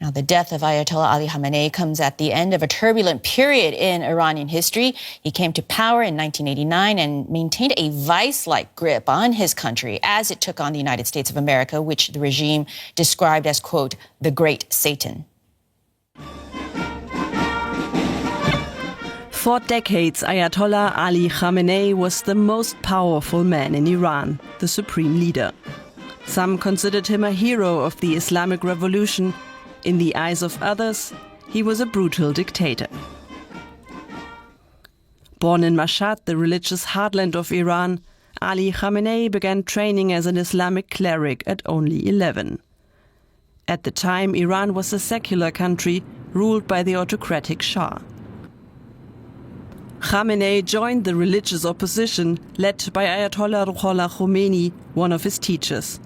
Now, the death of Ayatollah Ali Khamenei comes at the end of a turbulent period in Iranian history. He came to power in 1989 and maintained a vice-like grip on his country as it took on the United States of America, which the regime described as, quote, the Great Satan. For decades, Ayatollah Ali Khamenei was the most powerful man in Iran, the supreme leader. Some considered him a hero of the Islamic Revolution. In the eyes of others, he was a brutal dictator. Born in Mashhad, the religious heartland of Iran, Ali Khamenei began training as an Islamic cleric at only 11. At the time, Iran was a secular country ruled by the autocratic Shah. Khamenei joined the religious opposition led by Ayatollah Ruhollah Khomeini, one of his teachers,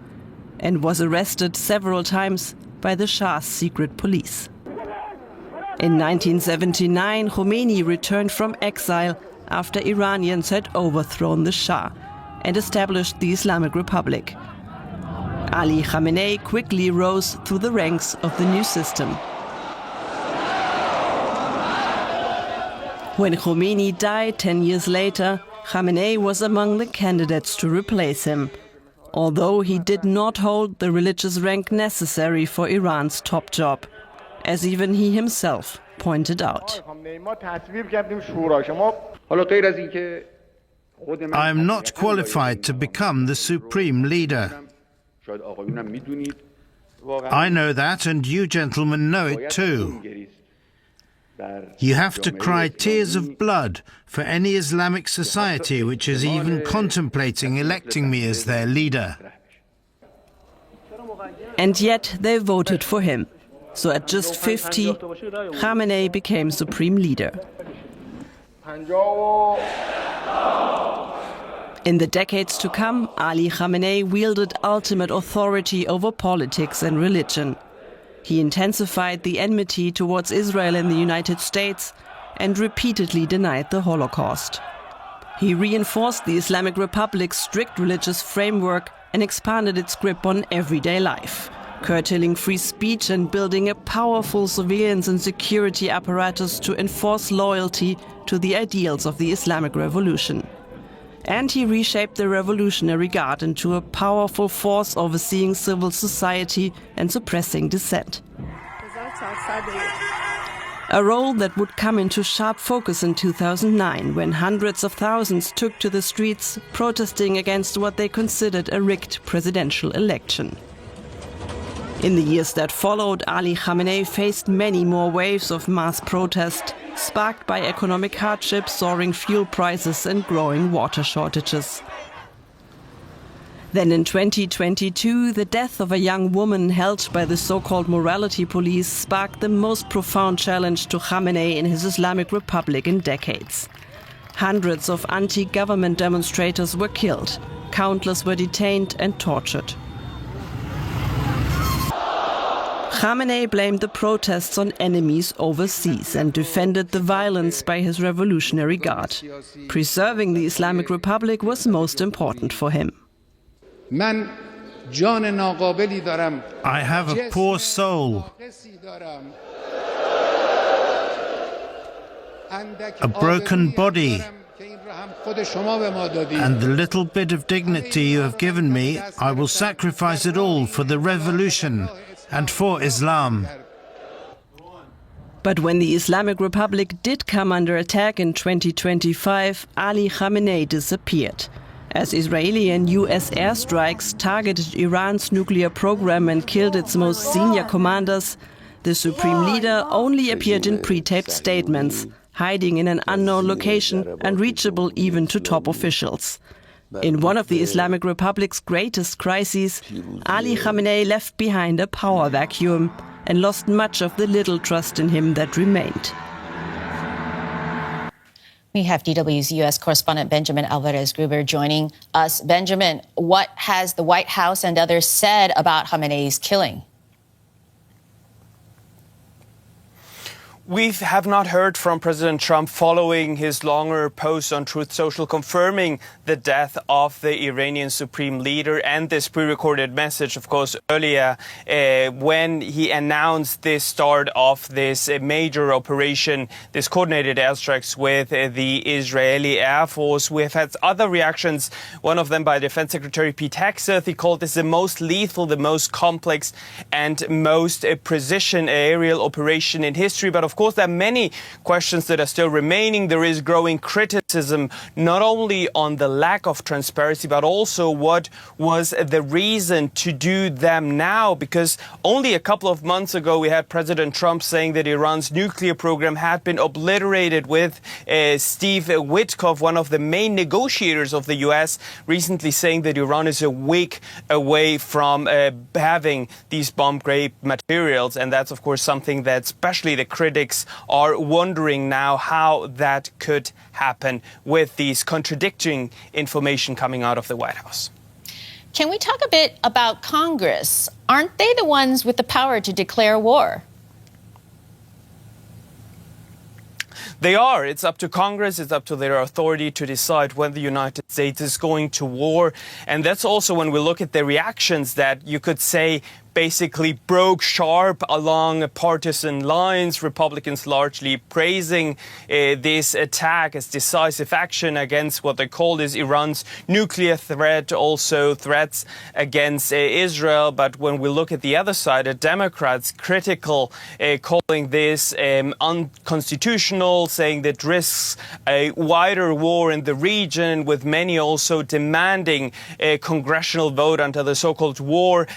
and was arrested several times by the Shah's secret police. In 1979, Khomeini returned from exile after Iranians had overthrown the Shah and established the Islamic Republic. Ali Khamenei quickly rose through the ranks of the new system. When Khomeini died 10 years later, Khamenei was among the candidates to replace him, although he did not hold the religious rank necessary for Iran's top job, as even he himself pointed out. I am not qualified to become the supreme leader. I know that, and you gentlemen know it too. You have to cry tears of blood for any Islamic society which is even contemplating electing me as their leader. And yet they voted for him. So at just 50, Khamenei became supreme leader. In the decades to come, Ali Khamenei wielded ultimate authority over politics and religion. He intensified the enmity towards Israel and the United States and repeatedly denied the Holocaust. He reinforced the Islamic Republic's strict religious framework and expanded its grip on everyday life, curtailing free speech and building a powerful surveillance and security apparatus to enforce loyalty to the ideals of the Islamic Revolution. And he reshaped the Revolutionary Guard into a powerful force overseeing civil society and suppressing dissent. A role that would come into sharp focus in 2009, when hundreds of thousands took to the streets protesting against what they considered a rigged presidential election. In the years that followed, Ali Khamenei faced many more waves of mass protest, sparked by economic hardship, soaring fuel prices and growing water shortages. Then in 2022, the death of a young woman held by the so-called morality police sparked the most profound challenge to Khamenei and his Islamic Republic in decades. Hundreds of anti-government demonstrators were killed, countless were detained and tortured. Khamenei blamed the protests on enemies overseas and defended the violence by his Revolutionary Guard. Preserving the Islamic Republic was most important for him. I have a poor soul, a broken body, and the little bit of dignity you have given me, I will sacrifice it all for the revolution and for Islam. But when the Islamic Republic did come under attack in 2025, Ali Khamenei disappeared. As Israeli and US airstrikes targeted Iran's nuclear program and killed its most senior commanders, the supreme leader only appeared in pre-taped statements, hiding in an unknown location, unreachable even to top officials. In one of the Islamic Republic's greatest crises, Ali Khamenei left behind a power vacuum and lost much of the little trust in him that remained. We have DW's U.S. correspondent Benjamin Alvarez-Gruber joining us. Benjamin, what has the White House and others said about Khamenei's killing? We have not heard from President Trump following his longer post on Truth Social confirming the death of the Iranian supreme leader, and this pre-recorded message, of course, earlier when he announced the start of this major operation, this coordinated airstrikes with the Israeli Air Force. We have had other reactions, one of them by Defense Secretary Pete Hegseth. He called this the most lethal, the most complex and most precision aerial operation in history. But of course, there are many questions that are still remaining. There is growing criticism, not only on the lack of transparency, but also what was the reason to do them now. Because only a couple of months ago, we had President Trump saying that Iran's nuclear program had been obliterated, with Steve Witkoff, one of the main negotiators of the U.S., recently saying that Iran is a week away from having these bomb-grade materials. And that's, of course, something that especially the critics are wondering now how that could happen with these contradicting information coming out of the White House. Can we talk a bit about Congress? Aren't they the ones with the power to declare war? They are. It's up to Congress, it's up to their authority to decide when the United States is going to war. And that's also when we look at the reactions that you could say basically broke sharp along partisan lines. Republicans largely praising this attack as decisive action against what they call is Iran's nuclear threat, also threats against Israel. But when we look at the other side, the Democrats critical, calling this unconstitutional, saying that risks a wider war in the region, with many also demanding a congressional vote under the so-called war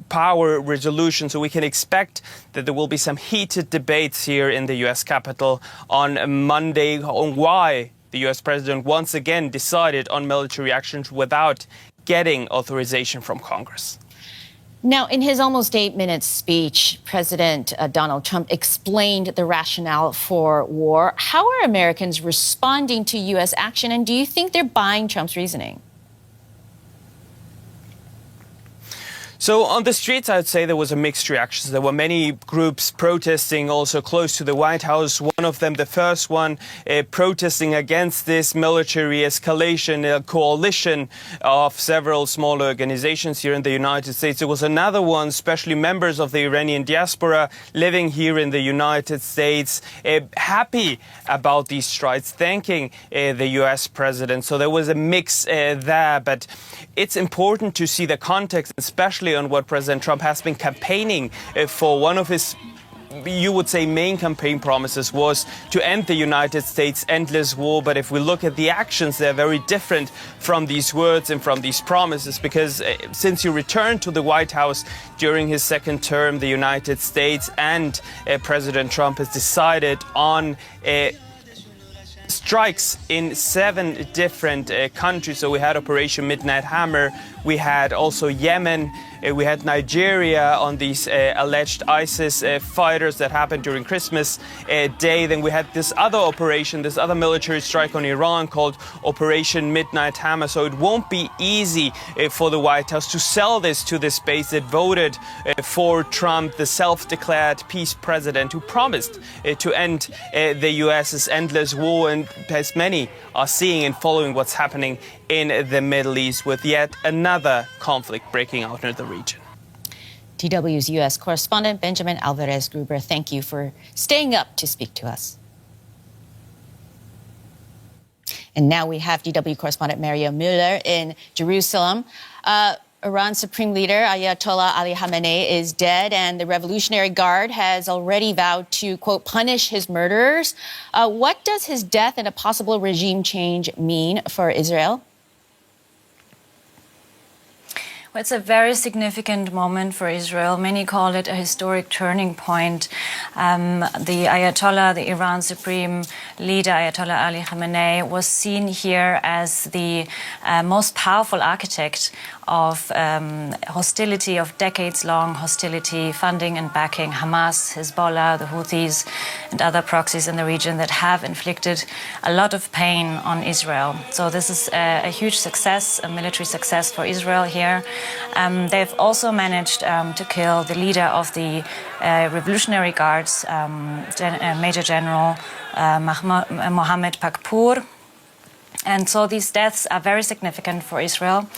power resolution. So we can expect that there will be some heated debates here in the U.S. Capitol on Monday on why the U.S. president once again decided on military actions without getting authorization from Congress. Now, in his almost 8-minute speech, President Donald Trump explained the rationale for war. How are Americans responding to U.S. action, and do you think they're buying Trump's reasoning? So on the streets, I would say there was a mixed reaction. There were many groups protesting also close to the White House. One of them, the first one, protesting against this military escalation, a coalition of several small organizations here in the United States. There was another one, especially members of the Iranian diaspora living here in the United States, happy about these strikes, thanking the U.S. president. So there was a mix there. But it's important to see the context, especially on what President Trump has been campaigning for. One of his, you would say, main campaign promises was to end the United States' endless war. But if we look at the actions, they're very different from these words and from these promises, because since he returned to the White House during his second term, the United States and President Trump has decided on strikes in 7 different countries. So we had Operation Midnight Hammer, we had also Yemen, we had Nigeria on these alleged ISIS fighters that happened during Christmas Day. Then we had this other operation, this other military strike on Iran called Operation Midnight Hammer. So it won't be easy for the White House to sell this to this base that voted for Trump, the self-declared peace president who promised to end the U.S.'s endless war. And as many are seeing and following what's happening in the Middle East, with yet another conflict breaking out in the region. DW's U.S. correspondent Benjamin Alvarez-Gruber, thank you for staying up to speak to us. And now we have DW correspondent Mario Müller in Jerusalem. Iran's supreme leader, Ayatollah Ali Khamenei, is dead, and the Revolutionary Guard has already vowed to, quote, punish his murderers. What does his death and a possible regime change mean for Israel? Well, it's a very significant moment for Israel. Many call it a historic turning point. The Ayatollah, the Iran supreme leader, Ayatollah Ali Khamenei, was seen here as the most powerful architect of hostility, of decades-long hostility, funding and backing Hamas, Hezbollah, the Houthis, and other proxies in the region that have inflicted a lot of pain on Israel. So this is a huge success, a military success for Israel here. They've also managed to kill the leader of the Revolutionary Guards, Major General Mohammed Pakpour. And so these deaths are very significant for Israel,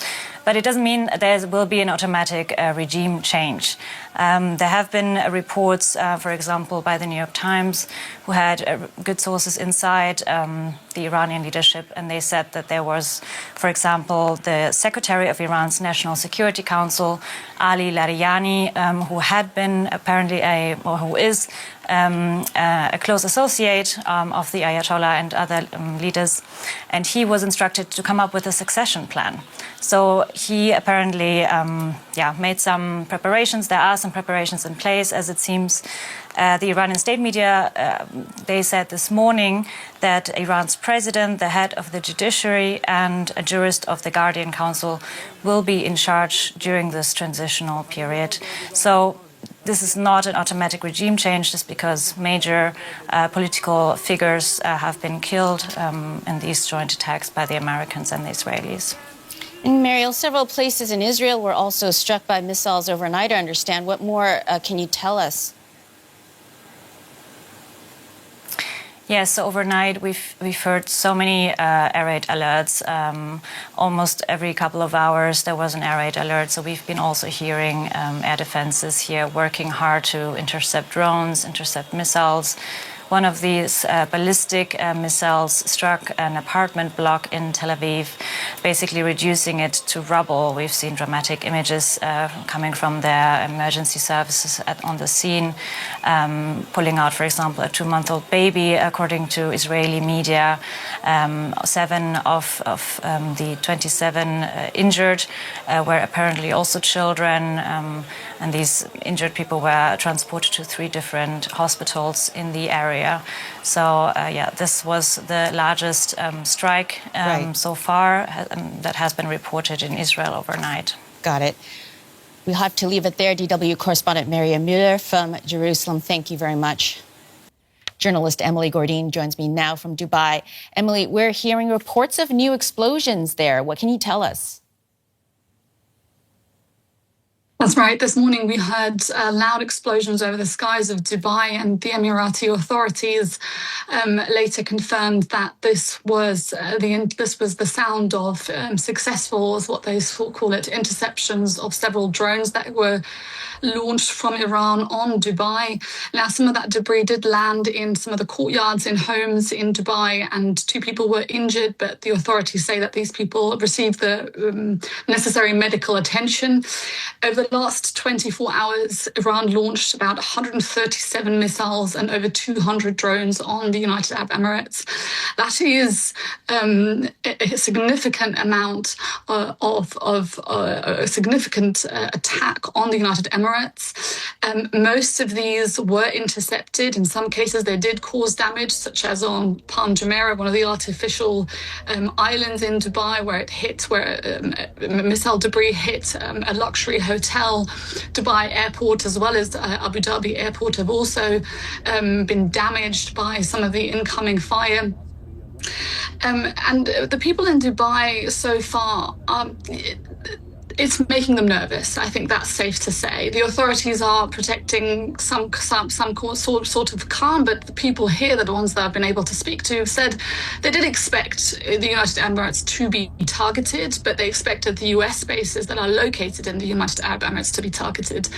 but it doesn't mean there will be an automatic regime change. There have been reports, for example, by the New York Times, who had good sources inside the Iranian leadership, and they said that there was, for example, the Secretary of Iran's National Security Council, Ali Larijani, who had been apparently who is a close associate of the Ayatollah and other leaders, and he was instructed to come up with a succession plan. So he apparently made some preparations. There are some preparations in place, as it seems. The Iranian state media, they said this morning that Iran's president, the head of the judiciary, and a jurist of the Guardian Council will be in charge during this transitional period. So this is not an automatic regime change just because major political figures have been killed in these joint attacks by the Americans and the Israelis. And Mariel, several places in Israel were also struck by missiles overnight, I understand. What more can you tell us? Yes, so overnight we've heard so many air raid alerts. Almost every couple of hours there was an air raid alert. So we've been also hearing air defenses here working hard to intercept drones, intercept missiles. One of these ballistic missiles struck an apartment block in Tel Aviv, basically reducing it to rubble. We've seen dramatic images coming from their emergency services on the scene, pulling out, for example, a 2-month-old baby, according to Israeli media. 7 of the 27 injured were apparently also children, and these injured people were transported to 3 different hospitals in the area. So, this was the largest strike so far that has been reported in Israel overnight. Got it. We'll have to leave it there. DW correspondent Mariam Müller from Jerusalem, thank you very much. Journalist Emily Gordine joins me now from Dubai. Emily, we're hearing reports of new explosions there. What can you tell us? That's right. This morning we heard loud explosions over the skies of Dubai, and the Emirati authorities later confirmed that this was the sound of successful, as what they call it, interceptions of several drones that were launched from Iran on Dubai. Now, some of that debris did land in some of the courtyards in homes in Dubai, and 2 people were injured, but the authorities say that these people received the necessary medical attention. Over the last 24 hours, Iran launched about 137 missiles and over 200 drones on the United Arab Emirates. That is a significant amount a significant attack on the United Emirates. Most of these were intercepted. In some cases, they did cause damage, such as on Palm Jumeirah, one of the artificial islands in Dubai, where missile debris hit a luxury hotel. Dubai Airport, as well as Abu Dhabi Airport, have also been damaged by some of the incoming fire. And the people in Dubai so far, it's making them nervous. I think that's safe to say. The authorities are protecting some sort of calm, but the people here, the ones that I've been able to speak to, said they did expect the United Emirates to be targeted, but they expected the US bases that are located in the United Arab Emirates to be targeted.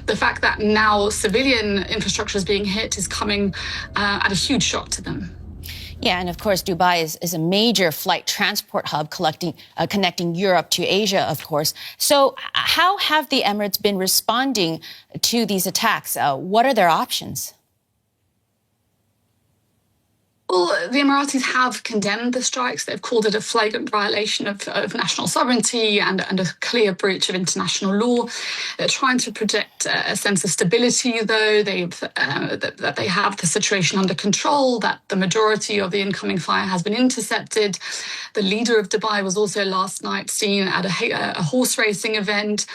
The fact that now civilian infrastructure is being hit is coming at a huge shock to them. Yeah, and of course, Dubai is a major flight transport hub connecting Europe to Asia, of course. So how have the Emirates been responding to these attacks? What are their options? Well, the Emiratis have condemned the strikes. They've called it a flagrant violation of national sovereignty and a clear breach of international law. They're trying to project a sense of stability, though. That they have the situation under control, that the majority of the incoming fire has been intercepted. The leader of Dubai was also last night seen at a horse racing event.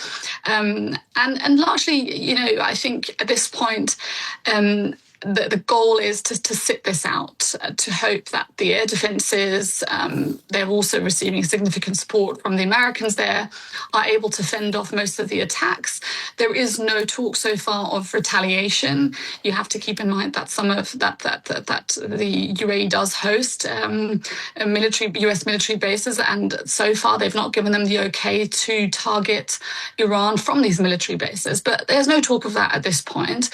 And largely, I think at this point, the goal is to sit this out, to hope that the air defences, they're also receiving significant support from the Americans there, are able to fend off most of the attacks. There is no talk so far of retaliation. You have to keep in mind that some of that the UAE does host US military bases, and so far they've not given them the okay to target Iran from these military bases. But there's no talk of that at this point.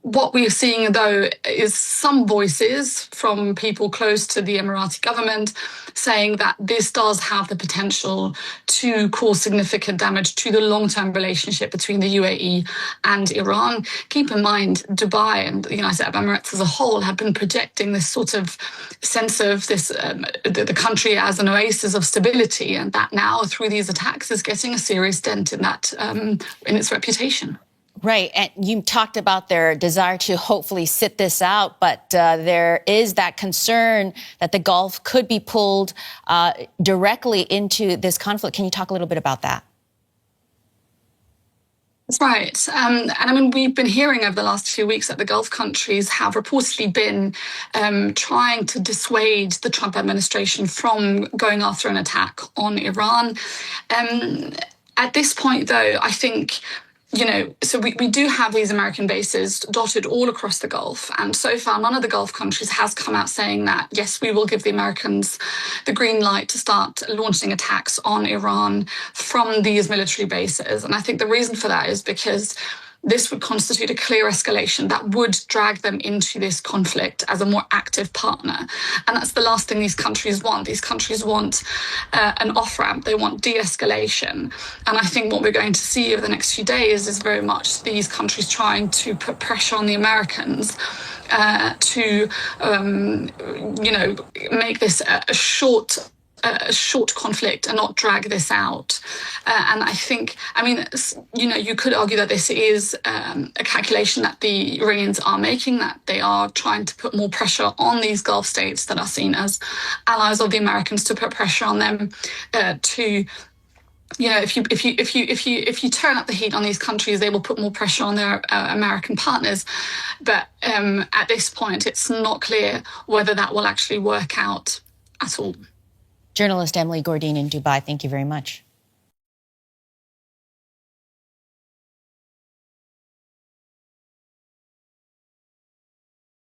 What we're seeing, though, is some voices from people close to the Emirati government saying that this does have the potential to cause significant damage to the long-term relationship between the UAE and Iran. Keep in mind, Dubai and the United Arab Emirates as a whole have been projecting this sort of sense of this the country as an oasis of stability, and that now, through these attacks, is getting a serious dent in that in its reputation. Right. And you talked about their desire to hopefully sit this out, but there is that concern that the Gulf could be pulled directly into this conflict. Can you talk a little bit about that? That's right. And I mean, we've been hearing over the last few weeks that the Gulf countries have reportedly been trying to dissuade the Trump administration from going after an attack on Iran. At this point, though, I think, so we do have these American bases dotted all across the Gulf. And so far, none of the Gulf countries has come out saying that, yes, we will give the Americans the green light to start launching attacks on Iran from these military bases. And I think the reason for that is because this would constitute a clear escalation that would drag them into this conflict as a more active partner. And that's the last thing these countries want. These countries want an off-ramp. They want de-escalation. And I think what we're going to see over the next few days is very much these countries trying to put pressure on the Americans to, make this a short conflict and not drag this out. And I think, you could argue that this is a calculation that the Iranians are making, that they are trying to put more pressure on these Gulf states that are seen as allies of the Americans, to put pressure on them if you turn up the heat on these countries, they will put more pressure on their American partners. But at this point, it's not clear whether that will actually work out at all. Journalist Emily Gordine in Dubai, thank you very much.